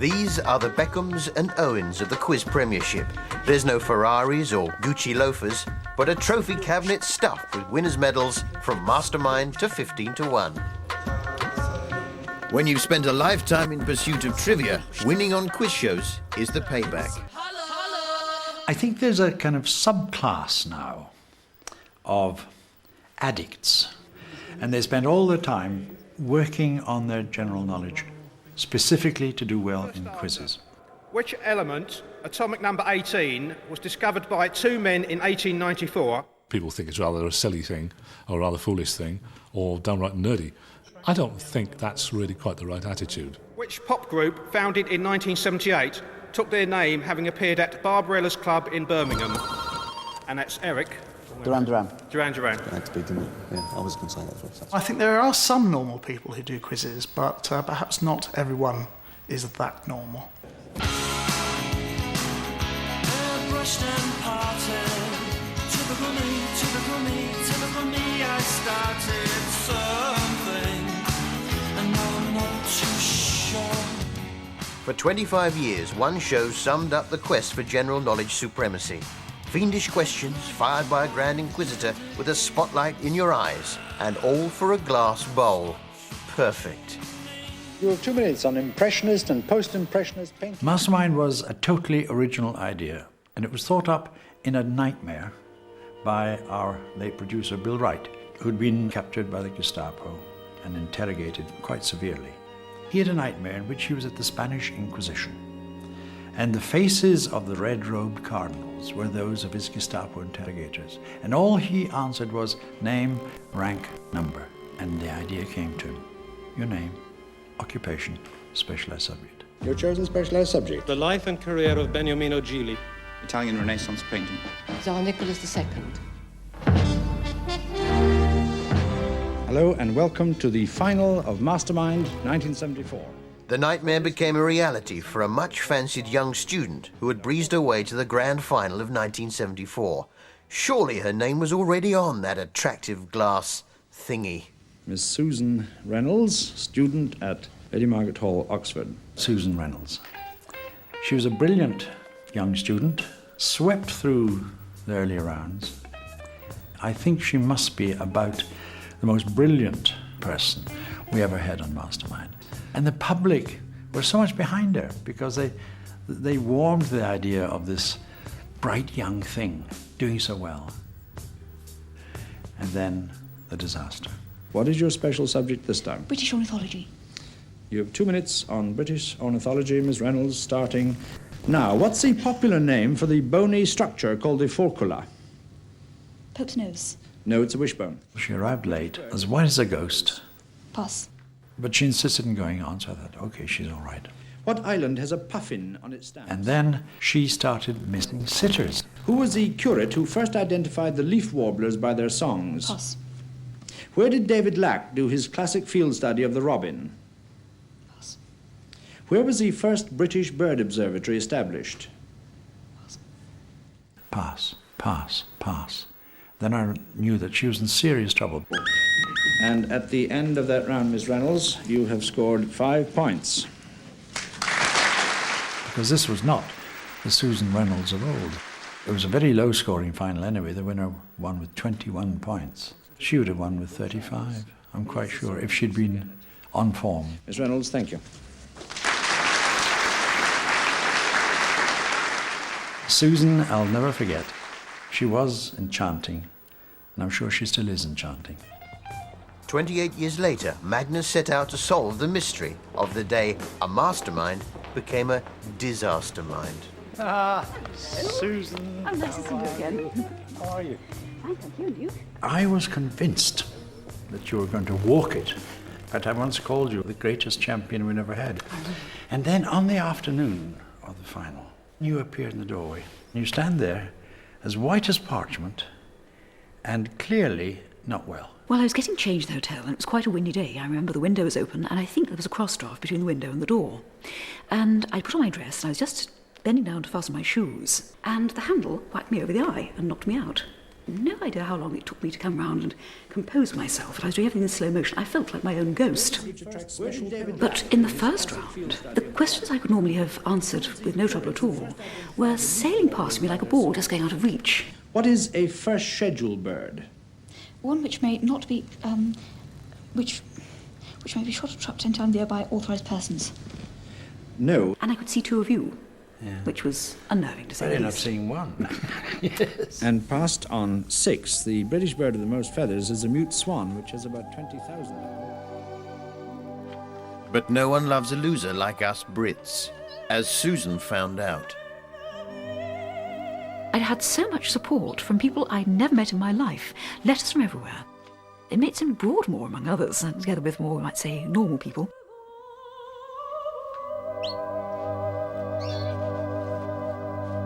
These are the Beckhams and Owens of the quiz premiership. There's no Ferraris or Gucci loafers, but a trophy cabinet stuffed with winners' medals from Mastermind to 15 to 1. When you've spent a lifetime in pursuit of trivia, winning on quiz shows is the payback. I think there's a kind of subclass now of addicts, and they spend all their time working on their general knowledge, specifically to do well in quizzes. Which element, atomic number 18, was discovered by two men in 1894? People think it's rather a silly thing, or a rather foolish thing, or downright nerdy. I don't think that's really quite the right attitude. Which pop group, founded in 1978, took their name having appeared at Barbarella's Club in Birmingham? And that's Eric. Duran Duran. Duran Duran. Yeah, I was going to say that first. I think there are some normal people who do quizzes, but perhaps not everyone is that normal. For 25 years, one show summed up the quest for general knowledge supremacy. Fiendish questions fired by a grand inquisitor with a spotlight in your eyes, and all for a glass bowl. Perfect. You have 2 minutes on Impressionist and Post-Impressionist painting. Mastermind was a totally original idea, and it was thought up in a nightmare by our late producer Bill Wright, who'd been captured by the Gestapo and interrogated quite severely. He had a nightmare in which he was at the Spanish Inquisition, and the faces of the red-robed cardinals were those of his Gestapo interrogators, and all he answered was name, rank, number, and the idea came to him. Your name, occupation, specialized subject. Your chosen specialized subject. The life and career of Beniamino Gigli. Italian Renaissance painting. Tsar Nicholas II. Hello and welcome to the final of Mastermind 1974. The nightmare became a reality for a much-fancied young student who had breezed her way to the grand final of 1974. Surely her name was already on that attractive glass thingy. Miss Susan Reynolds, student at Lady Margaret Hall, Oxford. Susan Reynolds. She was a brilliant young student, swept through the earlier rounds. I think she must be about the most brilliant person we ever had on Mastermind. And the public were so much behind her because they warmed to the idea of this bright young thing doing so well. And then the disaster. What is your special subject this time? British ornithology. You have 2 minutes on British ornithology, Miss Reynolds, starting now. What's the popular name for the bony structure called the furcula? Pope's nose. No, it's a wishbone. She arrived late, as white as a ghost. Pass. But she insisted in going on, so I thought, okay, she's all right. What island has a puffin on its stamp? And then she started missing sitters. Who was the curate who first identified the leaf warblers by their songs? Pass. Where did David Lack do his classic field study of the robin? Pass. Where was the first British bird observatory established? Pass. Pass, pass, pass. Then I knew that she was in serious trouble. And at the end of that round, Miss Reynolds, you have scored 5 points. Because this was not the Susan Reynolds of old. It was a very low-scoring final anyway. The winner won with 21 points. She would have won with 35, I'm quite sure, if she'd been on form. Miss Reynolds, thank you. Susan, I'll never forget. She was enchanting, and I'm sure she still is enchanting. 28 years later, Magnus set out to solve the mystery of the day a mastermind became a disaster mind. Susan. Oh, nice to see you again. How are you? Fine, thank you. And you? I was convinced that you were going to walk it. But I once called you the greatest champion we never had. And then on the afternoon of the final, you appeared in the doorway. You stand there as white as parchment and clearly not well. Well, I was getting changed at the hotel, and it was quite a windy day. I remember the window was open, and I think there was a cross draft between the window and the door. And I put on my dress, and I was just bending down to fasten my shoes, and the handle whacked me over the eye and knocked me out. No idea how long it took me to come round and compose myself. I was doing everything in slow motion. I felt like my own ghost. But in the first round, the questions I could normally have answered with no trouble at all were sailing past me like a ball just going out of reach. What is a first schedule bird? One which may not be, which may be shot or trapped any time of the year by authorised persons. No. And I could see two of you, which was unnerving to say the Better not least. seeing one. Yes. And passed on 6, the British bird of the most feathers is the mute swan, which has about 20,000. But no one loves a loser like us Brits, as Susan found out. I'd had so much support from people I'd never met in my life, letters from everywhere. Inmates in Broadmoor, among others, and together with more, we might say, normal people.